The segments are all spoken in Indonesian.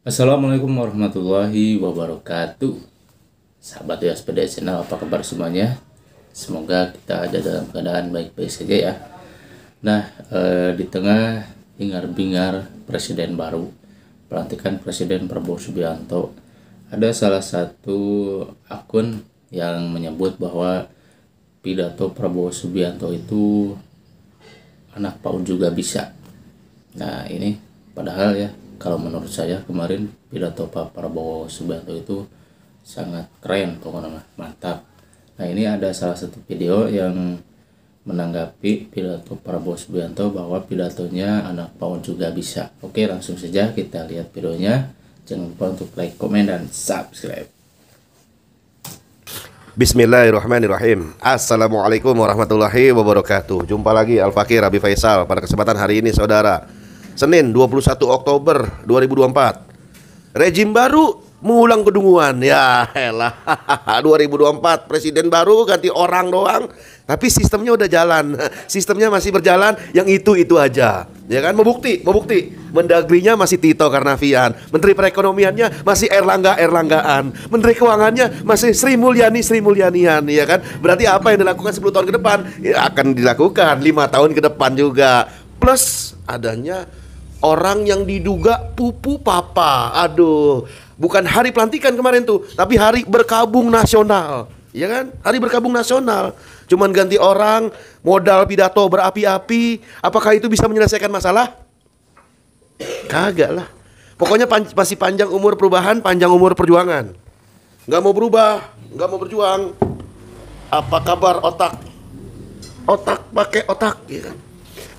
Assalamualaikum warahmatullahi wabarakatuh. Sahabat SPD Channel, apa kabar semuanya? Semoga kita ada dalam keadaan baik-baik saja ya. Nah, di tengah hingar-bingar presiden baru, pelantikan Presiden Prabowo Subianto, ada salah satu akun yang menyebut bahwa pidato Prabowo Subianto itu anak PAUD juga bisa. Nah, ini padahal ya, kalau menurut saya kemarin pidato Pak Prabowo Subianto itu sangat keren, pokoknya mantap. Nah, ini ada salah satu video yang menanggapi pidato Prabowo Subianto bahwa pidatonya anak PAUD juga bisa. Oke, langsung saja kita lihat videonya. Jangan lupa untuk like, komen, dan subscribe. Bismillahirrahmanirrahim. Assalamualaikum warahmatullahi wabarakatuh. Jumpa lagi Al-Fakir Abi Faisal pada kesempatan hari ini, saudara. Senin 21 Oktober 2024. Rejim baru mengulang kedunguan. Ya elah 2024 presiden baru ganti orang doang, tapi sistemnya udah jalan. Sistemnya masih berjalan, yang itu aja. Ya kan, membukti. Mendagrinya masih Tito Karnavian, Menteri Perekonomiannya masih Erlanggaan, Menteri Keuangannya masih Sri Mulyanian, ya kan? Berarti apa yang dilakukan 10 tahun ke depan ya akan dilakukan 5 tahun ke depan juga. Plus adanya orang yang diduga pupu papa. Aduh, bukan hari pelantikan kemarin tuh, tapi hari berkabung nasional. Ya kan? Hari berkabung nasional. Cuman ganti orang, modal pidato berapi-api. Apakah itu bisa menyelesaikan masalah? Kagak lah. Pokoknya masih panjang umur perubahan, panjang umur perjuangan. Nggak mau berubah, nggak mau berjuang. Apa kabar otak? Otak pakai otak, ya kan?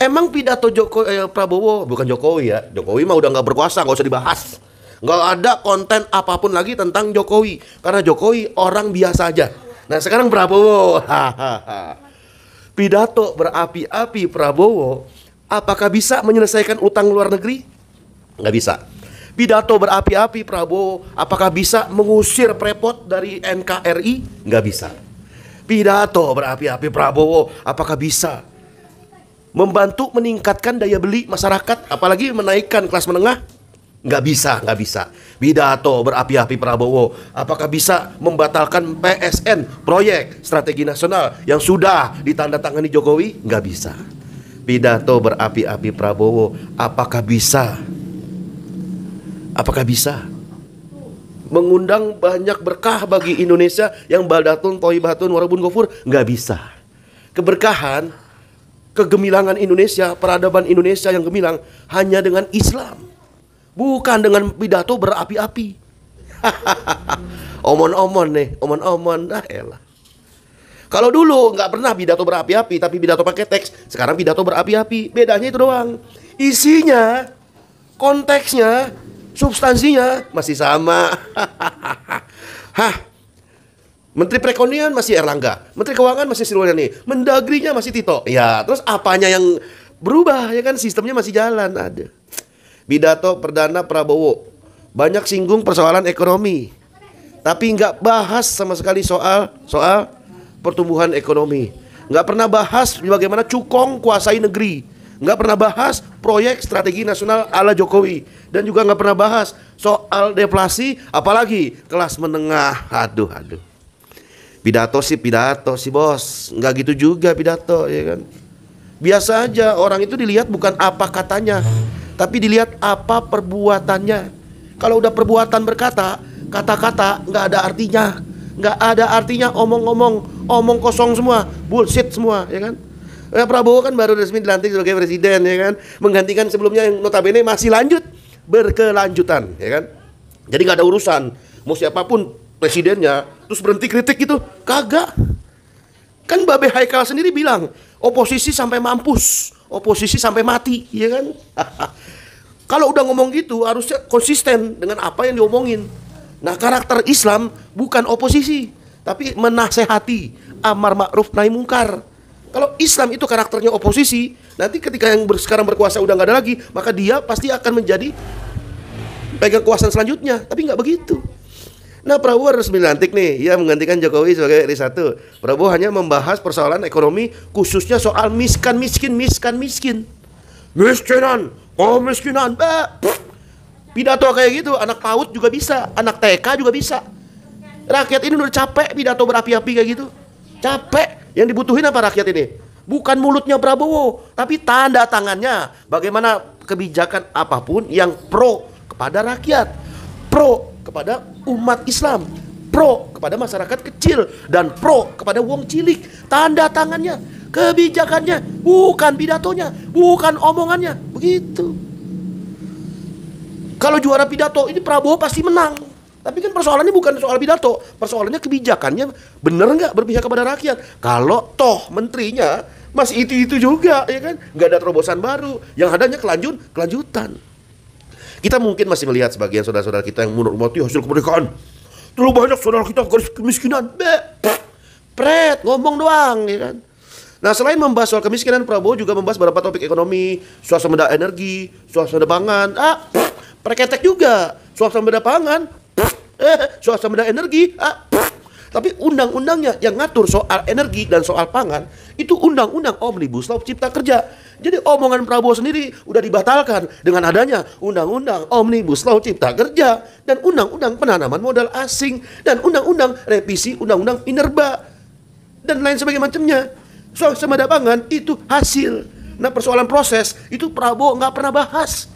Emang pidato Prabowo, bukan Jokowi ya. Jokowi mah udah nggak berkuasa, nggak usah dibahas. Nggak ada konten apapun lagi tentang Jokowi, karena Jokowi orang biasa aja. Nah sekarang Prabowo, pidato berapi-api Prabowo, apakah bisa menyelesaikan utang luar negeri? Nggak bisa. Pidato berapi-api Prabowo, apakah bisa mengusir Prepot dari NKRI? Nggak bisa. Pidato berapi-api Prabowo, apakah bisa membantu meningkatkan daya beli masyarakat, apalagi menaikkan kelas menengah? Nggak bisa. Pidato berapi-api Prabowo, apakah bisa membatalkan PSN, proyek strategi nasional yang sudah ditandatangani Jokowi? Nggak bisa. Pidato berapi-api Prabowo, apakah bisa mengundang banyak berkah bagi Indonesia yang baldatun, toibatun, warabun gofur? Nggak bisa. Keberkahan, kegemilangan Indonesia, peradaban Indonesia yang gemilang hanya dengan Islam, bukan dengan pidato berapi-api. Omon-omon, elah. Kalau dulu nggak pernah pidato berapi-api, tapi pidato pakai teks. Sekarang pidato berapi-api, bedanya itu doang. Isinya, konteksnya, substansinya masih sama. Menteri Perekonomian masih Erlangga, Menteri Keuangan masih Sri Mulyani, Mendagrinya masih Tito. Ya, terus apanya yang berubah? Ya kan, sistemnya masih jalan ada. Pidato perdana Prabowo banyak singgung persoalan ekonomi, tapi nggak bahas sama sekali soal pertumbuhan ekonomi. Nggak pernah bahas bagaimana cukong kuasai negeri. Nggak pernah bahas proyek strategi nasional ala Jokowi. Dan juga nggak pernah bahas soal deflasi, apalagi kelas menengah. Aduh. Pidato sih bos, nggak gitu juga pidato, ya kan? Biasa aja, orang itu dilihat bukan apa katanya, tapi dilihat apa perbuatannya. Kalau udah perbuatan berkata, kata-kata nggak ada artinya, omong kosong semua, bullshit semua, ya kan? Prabowo kan baru resmi dilantik sebagai presiden, ya kan? Menggantikan sebelumnya yang notabene masih berkelanjutan, ya kan? Jadi nggak ada urusan mau siapapun presidennya terus berhenti kritik gitu, kagak. Kan Babe Haikal sendiri bilang oposisi sampai mampus, oposisi sampai mati, ya kan? Kalau udah ngomong gitu harusnya konsisten dengan apa yang diomongin. Nah, karakter Islam bukan oposisi, tapi menasehati, amar ma'ruf nahi mungkar. Kalau Islam itu karakternya oposisi, nanti ketika yang sekarang berkuasa udah nggak ada lagi, maka dia pasti akan menjadi pegang kekuasaan selanjutnya. Tapi nggak begitu. Nah, Prabowo resmi dilantik nih, ia menggantikan Jokowi sebagai RI 1. Prabowo hanya membahas persoalan ekonomi, khususnya soal miskin. Miskinan, kemiskinan. Pidato kayak gitu, anak PAUD juga bisa, anak TK juga bisa. Rakyat ini udah capek pidato berapi-api kayak gitu. Capek. Yang dibutuhin apa rakyat ini? Bukan mulutnya Prabowo, tapi tanda tangannya. Bagaimana kebijakan apapun yang pro kepada rakyat, pro kepada umat Islam, pro kepada masyarakat kecil, dan pro kepada wong cilik. Tanda tangannya, kebijakannya, bukan pidatonya, bukan omongannya. Begitu. Kalau juara pidato ini Prabowo pasti menang. Tapi kan persoalannya bukan soal pidato, persoalannya kebijakannya bener nggak berpihak kepada rakyat. Kalau toh menterinya masih itu juga, ya kan, nggak ada terobosan baru, yang adanya kelanjutan. Kita mungkin masih melihat sebagian saudara-saudara kita yang menghormati hasil kemerdekaan. Terlalu banyak saudara kita garis kemiskinan. Pret, ngomong doang, ya kan. Nah, selain membahas soal kemiskinan, Prabowo juga membahas beberapa topik ekonomi, swasembada energi, swasembada pangan. Perketek juga, swasembada pangan, swasembada energi. Tapi undang-undangnya yang ngatur soal energi dan soal pangan itu undang-undang Omnibus Law Cipta Kerja. Jadi omongan Prabowo sendiri udah dibatalkan dengan adanya undang-undang Omnibus Law Cipta Kerja dan undang-undang penanaman modal asing dan undang-undang revisi undang-undang minerba dan lain sebagainya macamnya. Swasembada pangan itu hasil. Nah, persoalan proses itu Prabowo nggak pernah bahas.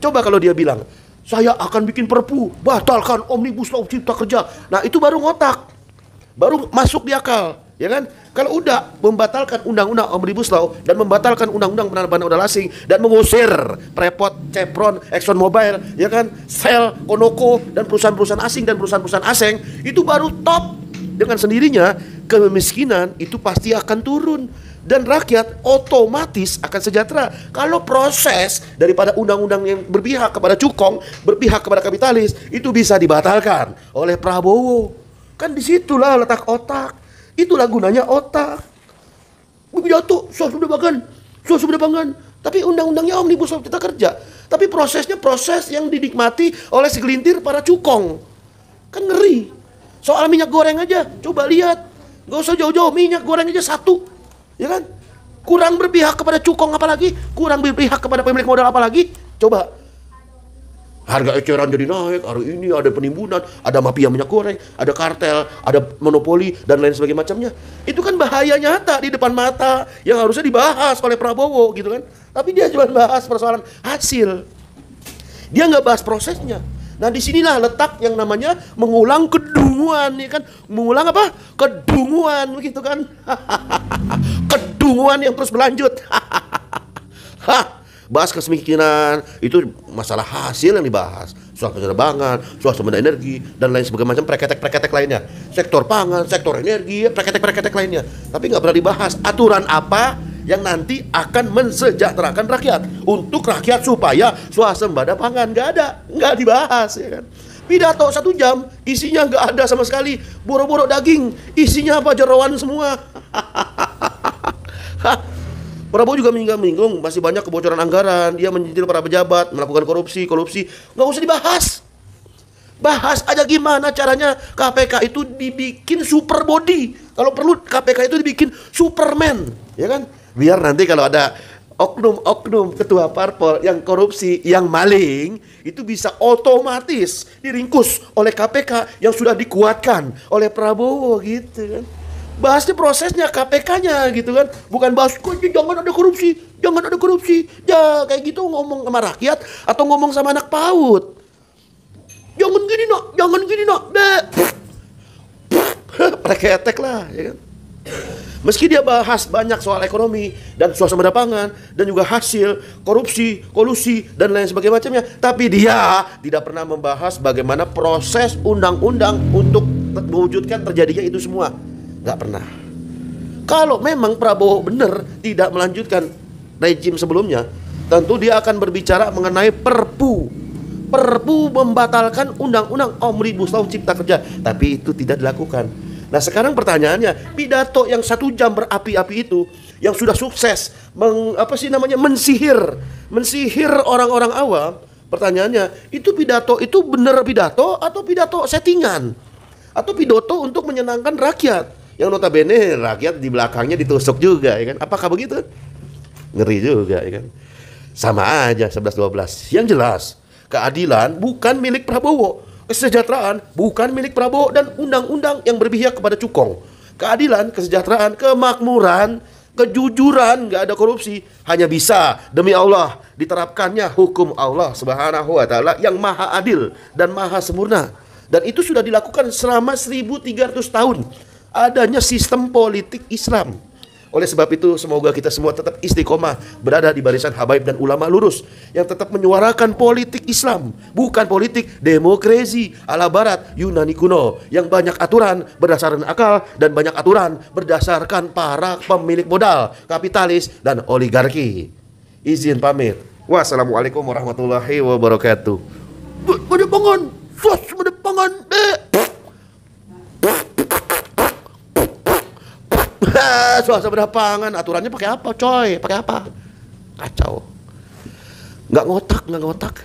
Coba kalau dia bilang, saya akan bikin perpu, batalkan Omnibus Law Cipta Kerja. Nah, itu baru ngotak, baru masuk di akal, ya kan? Kalau udah membatalkan undang-undang Omnibus Law dan membatalkan undang-undang penanaman modal asing dan mengusir Freeport, Chevron, Exxon Mobil, ya kan, Shell, Conoco dan perusahaan-perusahaan asing dan perusahaan-perusahaan asing, itu baru top. Dengan sendirinya kemiskinan itu pasti akan turun dan rakyat otomatis akan sejahtera. Kalau proses daripada undang-undang yang berpihak kepada cukong, berpihak kepada kapitalis itu bisa dibatalkan oleh Prabowo. Kan disitulah letak otak. Itulah gunanya otak. Pidato, swasembada pangan. Tapi undang-undangnya Omnibus Law Cipta Kerja. Tapi prosesnya proses yang dinikmati oleh segelintir para cukong. Kan ngeri. Soal minyak goreng aja, coba lihat. Gak usah jauh-jauh, minyak goreng aja satu. Ya kan? Kurang berpihak kepada cukong apalagi, kurang berpihak kepada pemilik modal apalagi. Coba. Harga eceran jadi naik, hari ini ada penimbunan, ada mafia minyak goreng, ada kartel, ada monopoli, dan lain sebagainya macamnya. Itu kan bahaya nyata di depan mata yang harusnya dibahas oleh Prabowo gitu kan. Tapi dia cuma bahas persoalan hasil. Dia nggak bahas prosesnya. Nah, disinilah letak yang namanya mengulang kedunguan, ya kan? Mengulang apa? Kedunguan, begitu kan? Kedunguan yang terus berlanjut. Bahas kemiskinan, itu masalah hasil yang dibahas. Swasembada pangan, swasembada energi, dan lain sebagainya macam preketek-preketek lainnya. Sektor pangan, sektor energi, preketek-preketek lainnya. Tapi nggak pernah dibahas aturan apa yang nanti akan mensejahterakan rakyat, untuk rakyat supaya swasembada pangan. Nggak dibahas, ya kan? Pidato 1 jam isinya nggak ada sama sekali, boro-boro daging, isinya apa, jeroan semua. Prabowo juga menyinggung masih banyak kebocoran anggaran, dia menyentil para pejabat melakukan korupsi, nggak usah dibahas. Bahas aja gimana caranya KPK itu dibikin super body, kalau perlu KPK itu dibikin Superman, ya kan? Biar nanti kalau ada oknum-oknum ketua parpol yang korupsi, yang maling, itu bisa otomatis diringkus oleh KPK yang sudah dikuatkan oleh Prabowo gitu kan. Bahasnya prosesnya KPK-nya gitu kan. Bukan bahas jangan ada korupsi, jangan ada korupsi. Ya kayak gitu ngomong sama rakyat atau ngomong sama anak PAUD. Jangan gini nak. Preketek lah, ya kan. Meski dia bahas banyak soal ekonomi dan swasembada pangan dan juga hasil korupsi, kolusi dan lain sebagainya macamnya, tapi dia tidak pernah membahas bagaimana proses undang-undang untuk mewujudkan terjadinya itu semua. Nggak pernah. Kalau memang Prabowo benar tidak melanjutkan rejim sebelumnya, tentu dia akan berbicara mengenai perpu membatalkan undang-undang Omnibus Law Cipta Kerja, tapi itu tidak dilakukan. Nah, sekarang pertanyaannya, pidato yang 1 jam berapi-api itu yang sudah sukses mensihir orang-orang awam, pertanyaannya, itu pidato itu benar pidato atau pidato settingan? Atau pidato untuk menyenangkan rakyat yang notabene rakyat di belakangnya ditusuk juga, ya kan? Apakah begitu? Ngeri juga, ya kan? Sama aja 11-12. Yang jelas, Keadilan bukan milik Prabowo. Kesejahteraan bukan milik Prabowo dan undang-undang yang berpihak kepada cukong. Keadilan, kesejahteraan, kemakmuran, kejujuran, nggak ada korupsi, hanya bisa demi Allah diterapkannya hukum Allah Subhanahu wa taala yang maha adil dan maha sempurna. Dan itu sudah dilakukan selama 1300 tahun adanya sistem politik Islam. Oleh sebab itu semoga kita semua tetap istiqomah berada di barisan habaib dan ulama lurus yang tetap menyuarakan politik Islam, bukan politik demokrasi ala barat Yunani kuno yang banyak aturan berdasarkan akal dan banyak aturan berdasarkan para pemilik modal, kapitalis dan oligarki. Izin pamit. Wassalamualaikum warahmatullahi wabarakatuh. Medepangan, sos medepangan. Swasta berdapangan, aturannya pakai apa coy? Pakai apa? Kacau. Nggak ngotak.